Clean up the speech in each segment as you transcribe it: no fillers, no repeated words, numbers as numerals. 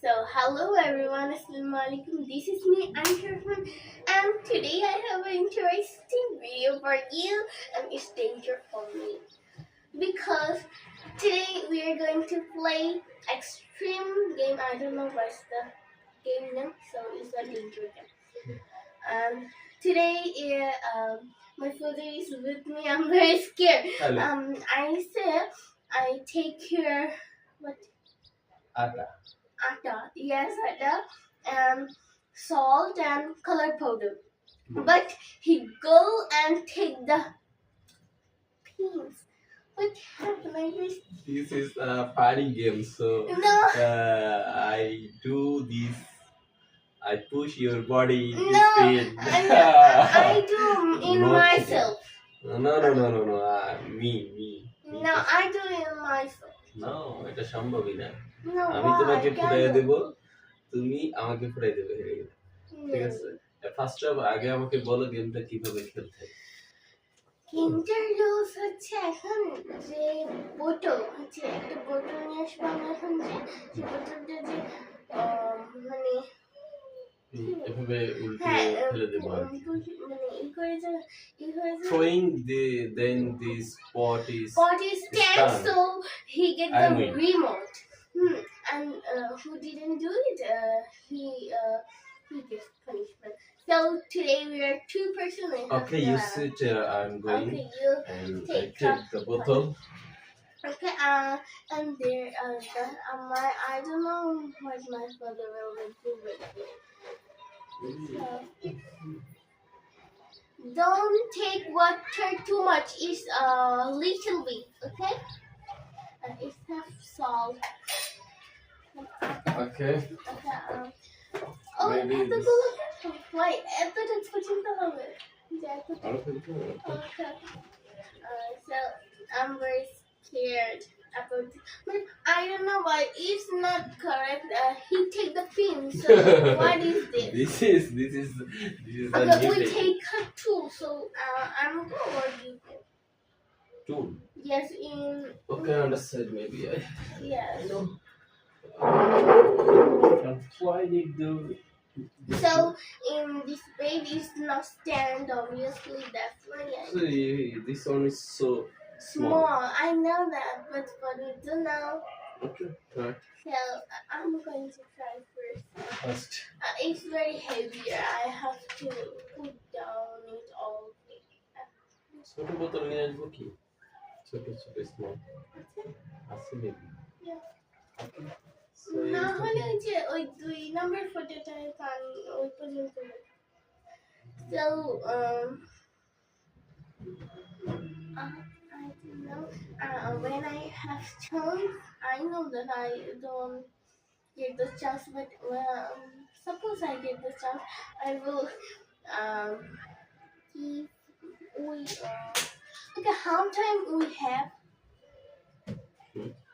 Hello everyone, Assalamu alaikum. This is me, Ansharfan, and today I have an interesting video for you, and it's danger for me because today we are going to play extreme game. I don't know what's the game name, so it's a danger game. Today, my father is with me. I'm very scared. Hello. I said I take care what Atta. atta, yes, atta, salt and color powder. But he go and take the pins. What happened? I just This is a party game, so no, I do this. I push your body to no. spin. I do in No myself. No. Me. No, I do in myself. No, এটা সম্ভবই না। No, আমি why? তোমাকে ফুটাইয়া Cannot. দেব, তুমি আমাকে ফুটাই দেবে হেরে গেলে। ঠিক আছে? ফার্স্ট অফ আগে আমাকে বলো গেমটা কিভাবে খেলতে হয়। গেমটার রুলস হচ্ছে এখন যে বোতল হচ্ছে একটা বোতল নিয়ে আসবো আমরা এখন যে বোতলটা যে মানে এভাবে উল্টে হ্যাঁ ফেলে দেবো আর কি। মানে ই করে যে Throwing then this pot is pot is stand stand. so he get I the win. remote. And who didn't do it, he gets punishment. So today we are two person. Okay, you sit. I'm going, Okay, you and I take take the bottle. Okay, and there, I don't know what my father will do with it. So, don't take water too much. It's a little bit, okay? And it's have salt. Okay. Okay, oh, Maybe I have to this- go look at it. Wait, I thought it's putting the helmet. Okay. So I'm very scared about it. But I don't know why it's not correct. He take the pin. So what is this? This is a Okay, new we technique. take a tool. So I'm going to do it. Tool. Yes, in Okay, understood. Maybe I yes. know. Why did do? So in this bed is not stand. Obviously, that's why So this one is so small. small. I know that, but for you to know. Okay. Right. So I'm going to try first. First. It's very heavy. I have to put down it all. ছোট বোতল নিয়ে আসবো কি? ছোট small আছে maybe. Okay. So না you হলে ওই যে ওই 2 নম্বর ফটোটায় কান ওই পর্যন্ত so I don't know when I have chance I know that I don't get the chance but suppose I get the chance I will keep we okay how time we have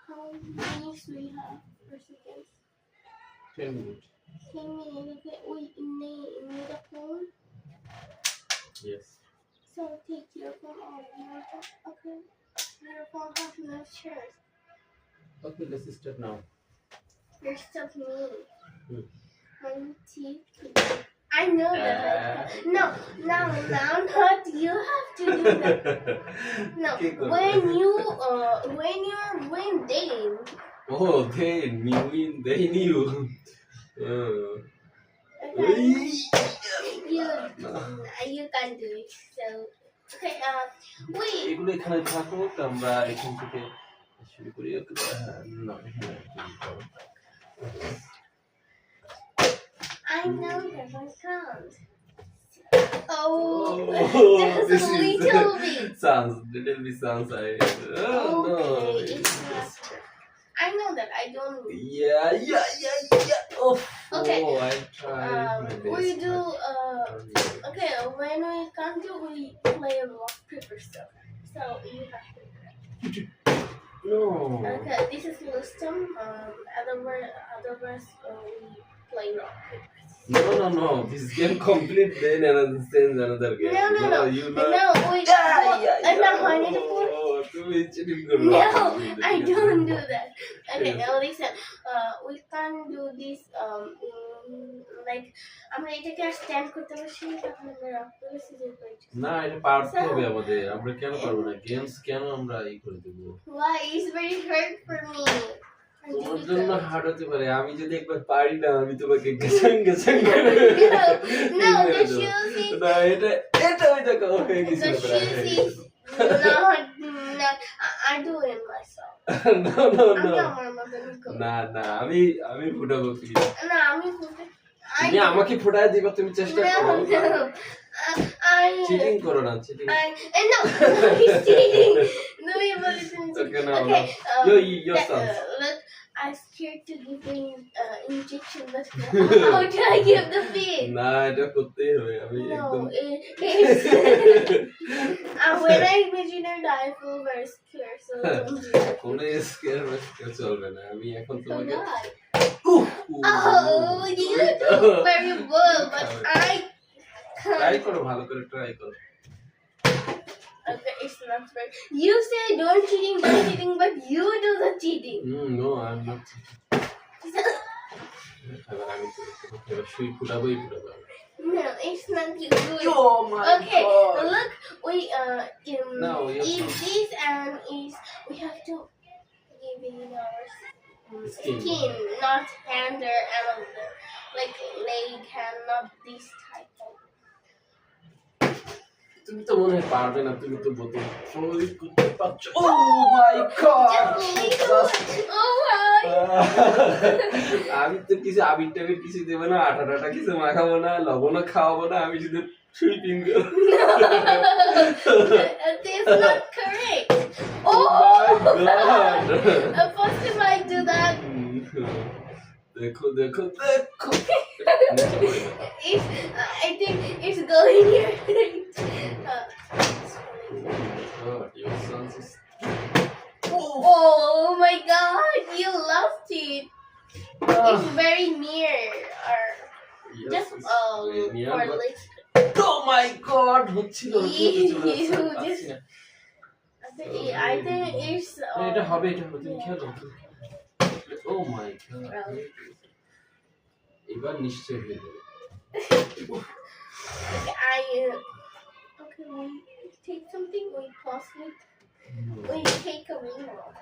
how many minutes we have per seconds 10 minutes. 10 minutes, okay, we need a phone. Yes. So take your phone off. Your phone, okay. Your phone has no shares. Okay, let's start now. First of me. Hmm. 1, 2, 3. I know that. No, not you have to do that. No, Okay, go. when you're when then. Oh, they knew. Okay. You can do it. So okay. Wait. এগুলো এখানে থাকুক আমরা এখান থেকে শুরু করি না এখানে I know that I can't. Oh, just this a little bit. sounds little bit sounds I oh Okay, no it's not. I know that I don't. yeah oh Okay. oh I tried my best We do. Okay, when we can't do, we play rock paper stuff. So you have to. No. Okay, this is Lustum. Otherwise, we play rock paper. No. This game complete, then another sense another game. No. You know. No, we. No, honey, the poor. তুমি cheating করো। No, I don't do that. Okay, now listen. We can't do this. Like, আমরা এটাকে আর stand করতে পারছি না, তখন আমরা rock paper scissors করেছি। না, এটা পারতে হবে আমাদের। আমরা কেন পারবো না? গেমস কেন আমরা এই করে দেব? Why? It's very hard for me. তোমার জন্য হার্ড হতে পারে। আমি যদি একবার পারি না, আমি তোমাকে গেছাং করে No, the shoes is. না, এটা ওই দেখো হয়ে গেছে। The shoes is not. I do it myself. No. আমি আমার মতন করি। না, আমি ফুটাবো কি? না, আমি ফুটে। তুমি আমাকে ফুটায় দিবা, তুমি চেষ্টা করো। No. চিটিং করো না, cheating. No, he's cheating. No, you're listening to. Okay, no. Your son. Look, I'm scared to give an injection, but how do I give the pin? না, এটা করতেই হবে। আমি একদম No, it's. When I imagine it, I feel very scared. So don't do that. কোনো square চলবে না। আমি এখন So তোমাকে why? Oh, you do very well, but I try can't. করো, ভালো করে ট্রাই করো। Okay, it's not fair. You say don't cheating, but you do the cheating. No, I am not এবার আমি তোমাকে এবার সুই ফুটাবোই ফুটাবো। No, it's not you do it. Oh my Okay, God. look, we No, you're eat not. this and we have to give it our skin, not hand or another, like leg, hand, not this type of. তুমি তো মনে হয় পারবে না, তুমি তো বোতল flowy করতে পারছো। ও মাই গড, Oh my! আমি তো কিছু আবির টাবির কিছু দেবো না, আটা টাটা কিছু মাখাবো না, লবণও খাওয়াবো না, আমি শুধু সুইপিং করবো। That's not correct. Oh my god! First time I do that, দেখো it's, I think it's going here. God, your son's is... Oh my god, you lost it. It's very near. Or Yes, just it's for very near, but- lips. Oh my god, হচ্ছিল না, চলে You আসছে, just- পারছি না। I think it's. এটা হবে, তুমি খেলো। Oh my god. এবার নিশ্চয় হয়ে যাবে। Okay, we take something, we pause it, we take a ring off.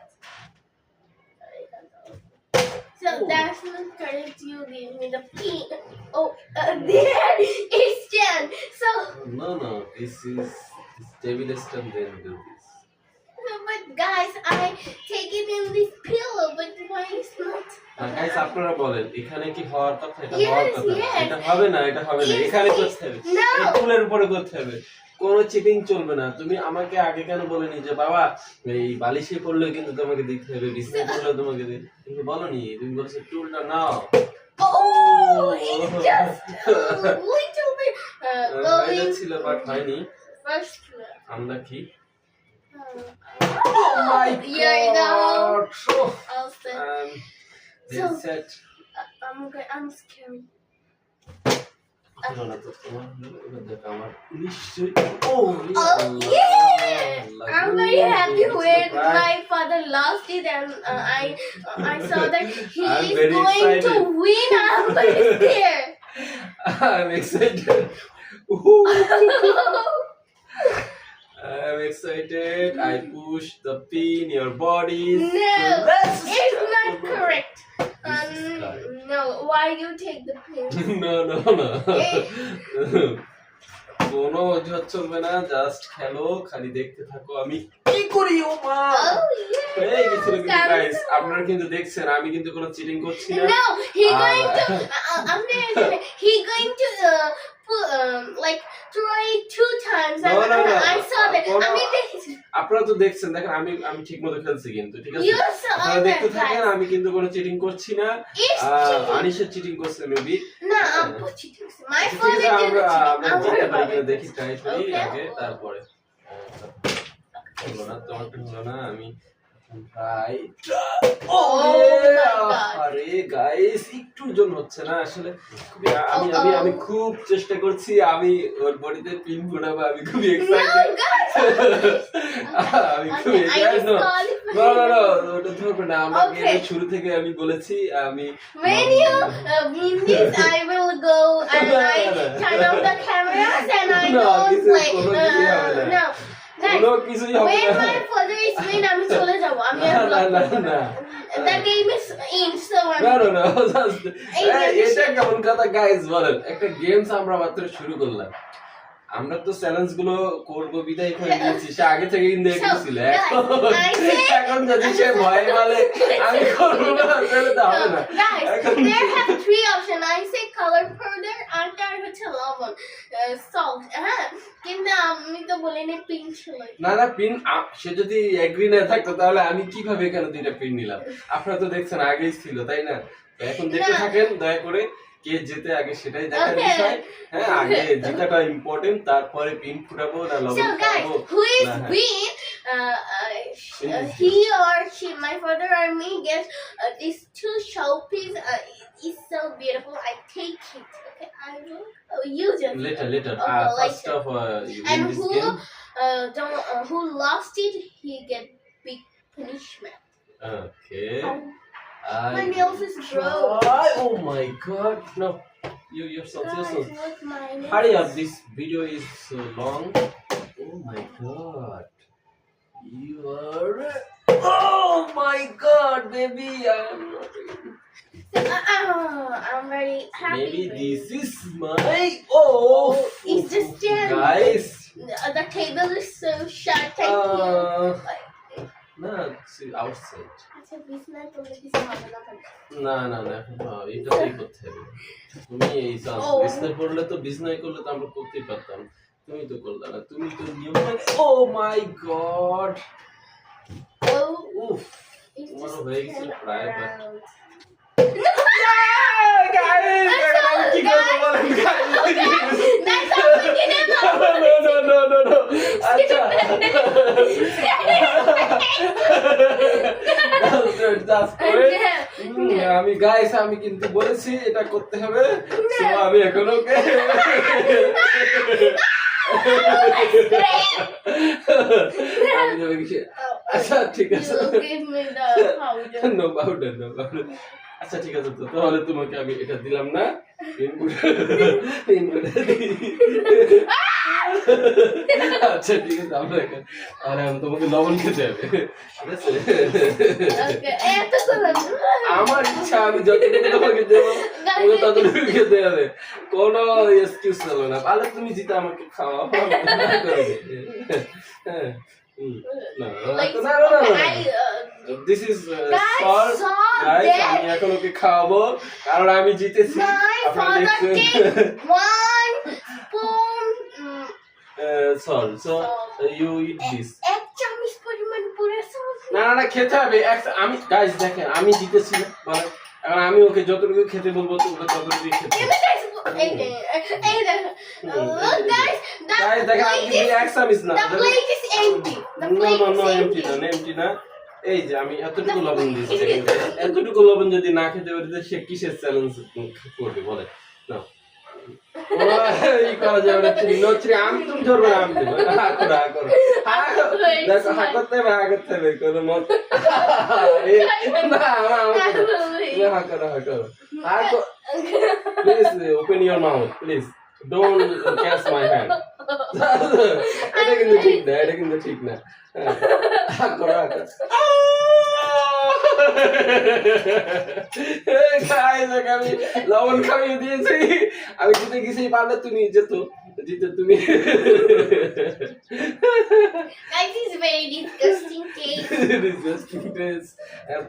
So that's not correct, you give me the pin. Oh, there it's 10. So, No, this is table stand, then do this. but guys, I take it in this pillow, but why is not? Guys আপনারা বলেন এখানে কি হওয়ার কথা? এটা Yes, হওয়ার কথা না। yes. এটা হবে না, Yes, এখানে yes. করতে হবে, No. এই টুলের উপরে করতে হবে। কোনো চিটিং চলবে না। তুমি আমাকে আগে কেন বলেনি যে বাবা এই বালিশে পড়লে কিন্তু তোমাকে দিতে হবে, বিছানায় পড়লে তোমাকে দিতে, তুমি বলনি, তুমি বলছো টুলটা নাও। Oh, it's just a little bit going ছিল বাট হয়নি। first. আমরা কি You're down. Oh, I'll say. they So- said I'm scared. না তো তোমার এবার দেখো আমার নিশ্চয়ই Oh yeah! I'm very happy when my father lost it and I saw that he I'm is very going to excited. win. I'm very scared. I'm excited. I'm excited. I push the pin your body. No, Let's it's not correct. This is correct. No, why you take the pin? No. কোনো অজুহাত চলবে না, just খেলো, খালি দেখতে থাকো আমি কি করি। ও মা Oh হয়ে গেছিল কিন্তু yeah! গাইস, আপনারা কিন্তু দেখছেন আমি কিন্তু কোনো চিটিং করছি না। No, he going to. I'm gonna. He going to put like try it 2 times. No, no. I saw that. I mean, আপনারা তো দেখছেন, দেখেন আমি ঠিকমতো খেলছি কিন্তু, ঠিক আছে? you saw আপনারা দেখতে that. থাকেন, Guys. আমি কিন্তু কোনো চিটিং করছি না। It's cheating. আনিশা চিটিং করছে maybe. No, I'm cheating. My ঠিক father আছে, did the আমরা cheating. জিততে পারি I'm কিনা দেখি, ট্রাই করি Okay. আগে, তারপরে হলো না, তোমারটা হলো না, আমি রাইট Oh my God. আরে গাইস একটুর জন্য হচ্ছে না আসলে খুবই আমি খুব চেষ্টা করছি আমি ওর বডিতে পিন ফোটাবো আমি খুবই এক্সাইটেড আমি খুব Okay, I এক্সাইটেড disqualify না you. ওটা ধরবে না আমাকে Okay. শুরু থেকে আমি বলেছি আমি When you mean this, I will go and I turn off the cameras and I No, don't this is play. কোনো কিছুই হবে না। No, guys. কোনো কিছুই হবে When না my father is mean, আমি চলে যাব। আমি না, আর না, vlog না, করব না। না। The game is in, so না I'm. না এটা কেমন কথা গাইস বলেন একটা গেমস আমরা মাত্র শুরু করলাম আমরা তো চ্যালেঞ্জ গুলো করবো বিদায় করে দিয়েছি সে আগে থেকে কিন্তু দেখছিল এখন যদি সে ভয় বলে আমি করবো না তাহলে তো হবে না Guys, there have three options. I say color powder, আরেকটা হচ্ছে লবণ, salt. হ্যাঁ, কিন্তু আমি তো বলিনি পিঙ্ক ছিল। না না পিন সে যদি এগ্রি না থাকতো তাহলে আমি কিভাবে এখানে দুইটা পিন নিলাম আপনারা তো দেখছেন আগেই ছিল তাই না তো এখন দেখতে না। থাকেন দয়া করে কে যেতে আগে সেটাই দেখার Okay. বিষয় হ্যাঁ আগে জেতাটা ইম্পর্টেন্ট তারপরে পিন ফুটাবো না লবণ So guys, খাবো who is না, হ্যাঁ। win? He or she, my father or me, gets these two showpiece. It's so beautiful. I take it. Okay, I will. Oh, you just. Later. Okay, First later. of you And win this game. who lost it, he get big punishment. Okay. My nails is broke. Oh my god. No. You're so Guys, so. look, my nails. Hurry up. This video is so long. Oh my god. You are. Oh my god, baby. I'm not. I'm very happy. Maybe for this you. is my. Oh. It's just terrible. Guys. The table is so short. Thank you. No, see outside. আচ্ছা বিছনায় তোলে কিছু হবে না কেন? না এখন এটাই করতে হবে তুমি এই Oh. বিজনেস করলে তো বিজনেস করলে তো আমরা করতেই পারতাম তুমি তো করলে না তুমি তো নিয়ম ও মাই গড Oh, উফ it's তোমারও just হয়ে গেছে turn প্রায় around. কি করবো বলেন That's how we did it. No আচ্ছা আমি গাইস আমি কিন্তু বলেছি এটা করতে হবে So, আমি এখন ওকে আচ্ছা ঠিক আছে You give me the powder. No powder আচ্ছা ঠিক আছে তো তাহলে তোমাকে আমি এটা দিলাম না আচ্ছা ঠিক আছে আমরা আর আমি তোমাকে লবণ খেতে হবে ঠিক আছে Okay, এত করে আমার ইচ্ছা আমি যতটুকু তোমাকে দেবো তুমি ততটুকু খেতে হবে কোনো এক্সকিউজ চলবে না পারলে তুমি জিতে আমাকে খাওয়াও হ্যাঁ না like না I this is Guys, salt salt, guys there. আমি এখন ওকে খাওয়াবো কারণ আমি জিতেছি my আপনারা father দেখছেন take 1 spoon salt so you eat this এক চামচ পরিমাণ পুরো সস না খেতে হবে আমি গাইস দেখেন আমি জিতেছি না মানে এখন আমি ওকে যতটুকু খেতে বলবো তোমরা ততটুকুই খেতে হবে। Look guys, গাইস দেখেন আমি কিন্তু এক চামচ না the plate is empty. The plate is MT empty. না এই যে আমি এতটুকু লবণ দিয়েছি এতটুকু লবণ যদি না খেতে পারি তাহলে সে কিসের চ্যালেঞ্জ করবে বলে না এই করা যাবে না চিনি আমি তুমি ধরবে না আমি দেবো দেখো করতে হবে কোনো মত please open your mouth please don't catch my hand এটা কিন্তু ঠিক না আমি লবণ খাইয়ে দিয়েছি আমি জিতে গেছি পারলে তুমি জিতে তুমি Guys, it's very disgusting taste.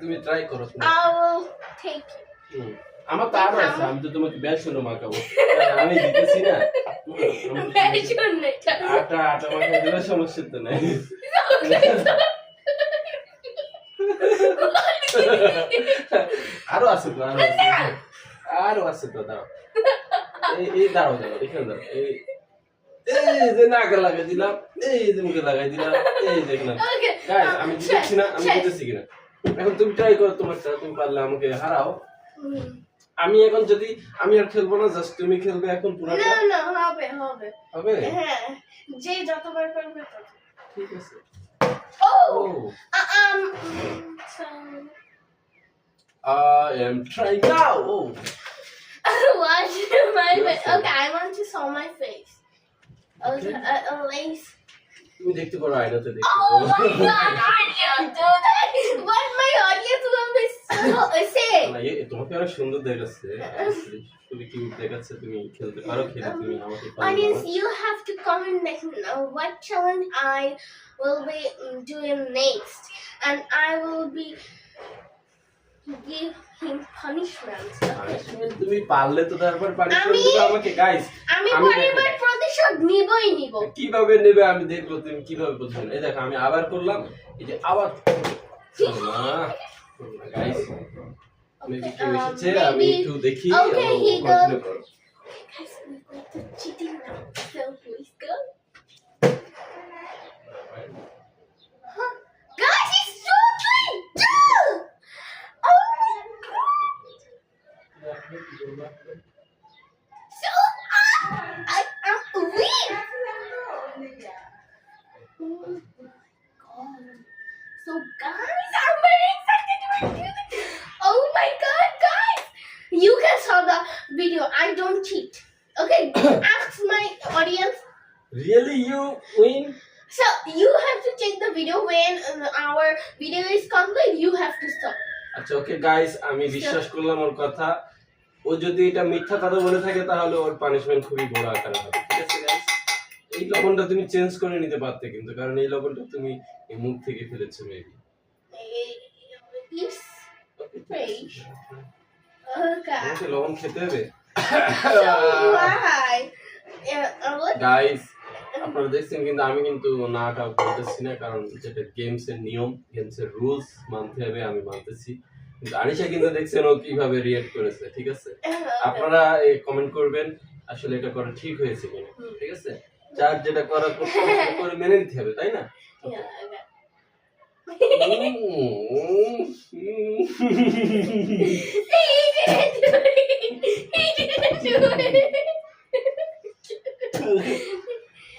তুমি ট্রাই করো I will take it. আমার তো আরো আছে আমি তো তোমাকে বেসনও মাখাবো আমি জিতেছি না আটা মাখাই দিলে সমস্যা তো নাই আরো আছে তো আরো আছে তো দাঁড়াও এই দাঁড়াও এখানে দাঁড়াও এই যে নাকে লাগাই দিলাম এই যে মুখে লাগাই দিলাম এই দেখলাম Okay. গাইস আমি জিতছি না, আমি জিতেছি কিনা এখন তুমি ট্রাই করো তোমারটা, তুমি পারলে আমাকে হারাও। আমি এখন যদি আমি আর খেলবো না, জাস্ট তুমি খেলবে এখন পুরোটা। না হবে হবে হবে হ্যাঁ, যে যতবার করবে তত। ঠিক আছে। Oh, so I am trying now. Oh. watch my Your face. face. Okay, I want to saw my face. Okay, lace. তুমি দেখতে পারো আয়নাতে দেখতে Oh পারো। my god, I can't do that. What my audience will be say? না, তোমাকে অনেক সুন্দর দেখাচ্ছে, খুবই কিউট দেখাচ্ছে, তুমি খেলতে পারো, খেলে তুমি আমাকে পারো। Audience, you have to comment next what challenge I will be doing next, and I will be give him punishment. Punishment তুমি পারলে তো তারপর পানিশমেন্ট আমি- দিবে আমাকে গাইস। আমি আমি পরিবার প্রতিশোধ নিবই নিব। কিভাবে নেবে আমি দেখবো তুমি কিভাবে বুঝবেন। এই দেখো আমি আবার করলাম, এই যে আবার না গাইস, আমি কি এসেছে আমি একটু দেখি। Okay, he continue goes. করো। Guys, we're going to cheating now. So please go. Huh? Guys, he's struggling! Oh my god! So, I'm weak! Oh my god. So guys, I'm very excited to do this. Oh my god, guys! You can saw the video. I don't cheat. Okay, ask my audience. Really you win? So you have to check the video when our video is complete. You have to stop. আচ্ছা okay guys, আমি বিশ্বাস করলাম ওর কথা। ও যদি এটা মিথ্যা কথা বলে থাকে তাহলে ওর পানিশমেন্ট খুবই বড় আকারে হবে। ঠিক আছে গাইস, এই লবণটা তুমি চেঞ্জ করে নিতে পারতে কিন্তু, কারণ এই লবণটা তুমি এই মুখ থেকে ফেলেছো মেবি। Please page. Okay. আমাকে লবণ খেতে হবে So why? What? গাইস। আপনারা দেখছেন কিন্তু আমি কিন্তু নাটা বলতেছি না, কারণ যেটা গেমস এর নিয়ম, গেমস এর রুলস মানতে হবে, আমি মানতেছি। কিন্তু আনিশা কিন্তু দেখছেন ও কিভাবে রিঅ্যাক্ট করেছে। ঠিক আছে, আপনারা কমেন্ট করবেন আসলে এটা করা ঠিক হয়েছে কিনা। ঠিক আছে, যার যেটা করার করে মেনে নিতে হবে, তাই না? Yeah, okay. He didn't do it.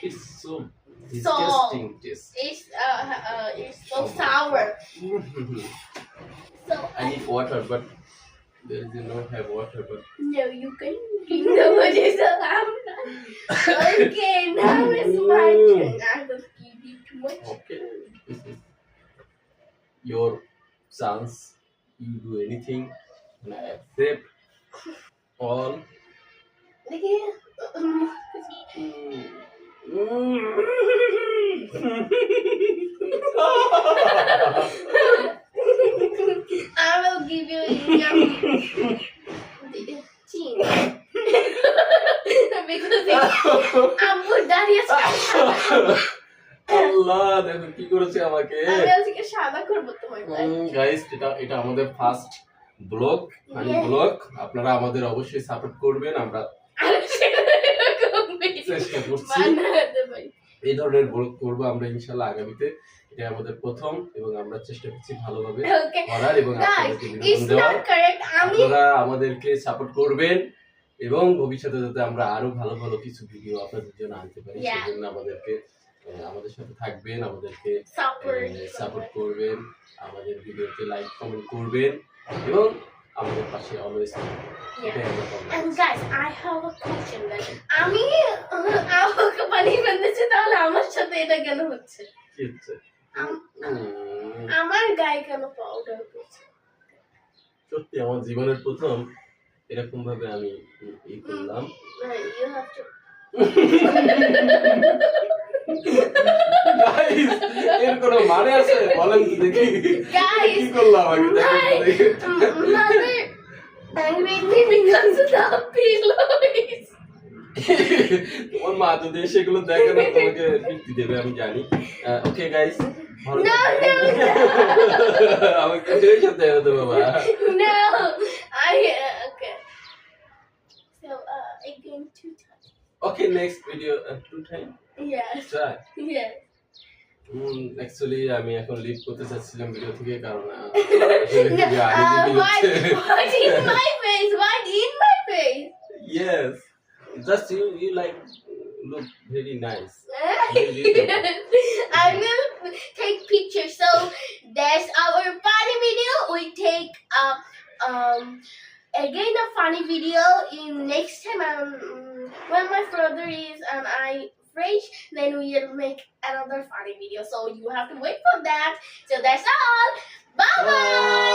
It's so disgusting. Just. It's so sour. So I need water, but there is no have water. But no, you can drink the water. So I'm not. Okay, now it's my turn. I will give you too much. okay, this is your chance. You do anything, and I accept all. Okay. I will give you your chin. Because I'm good daddy. আল্লাহ দেখো কি করেছে আমাকে। আমি আজকে সাদা করব তোমার guys, এটা আমাদের ফার্স্ট ব্লগ, ফানি ব্লগ। আপনারা আমাদের অবশ্যই সাপোর্ট করবেন, আমরা চেষ্টা করছি এই ধরনের ব্লগ করব আমরা ইনশাআল্লাহ আগামীতে। এটা আমাদের প্রথম এবং আমরা চেষ্টা করছি ভালোভাবে করার এবং আপনাদেরকে বিনোদন দেওয়ার। আপনারা আমাদেরকে সাপোর্ট করবেন এবং ভবিষ্যতে যাতে আমরা আরো ভালো ভালো কিছু ভিডিও আপনাদের জন্য আনতে পারি, সেজন্য আমাদের সাথে থাকবেন, আমাদেরকে সাপোর্ট করবেন, আমাদের ভিডিওতে লাইক কমেন্ট করবেন এবং আমাদের পাশে অলওয়েজ থাকবেন। And guys, I have a question that আমি আমাকে পানিশমেন্ট দিচ্ছি, তাহলে আমার সাথে এটা কেন হচ্ছে? কি হচ্ছে? আমার গায়ে কেন পাউডার পড়ছে? সত্যি আমার জীবনের প্রথম এরকম ভাবে আমি এই করলাম। You have to. গাইস, এর কোনো মানে আছে? বলেন তো দেখি। Guys, কি করলাম আমি দেখি। mother angry me because of the pillows. তোমার মা যদি সেগুলো দেখে না তোমাকে বৃত্তি দেবে, আমি জানি। ওকে গাইস, ভালো আমাকে ছেড়ে সাথে হতো বাবা। No, okay. So again 2 times. Okay, next video 2 times. Yes. Try. Yes. Actually আমি এখন লিভ করতে চাচ্ছিলাম ভিডিও থেকে কারণ What in my face? What in my face? Yes, just you like look very nice. I will take pictures. So that's our funny video. We take again a funny video in next time when my brother is and I fresh, then we will make another funny video. So you have to wait for that. So that's all. Bye bye.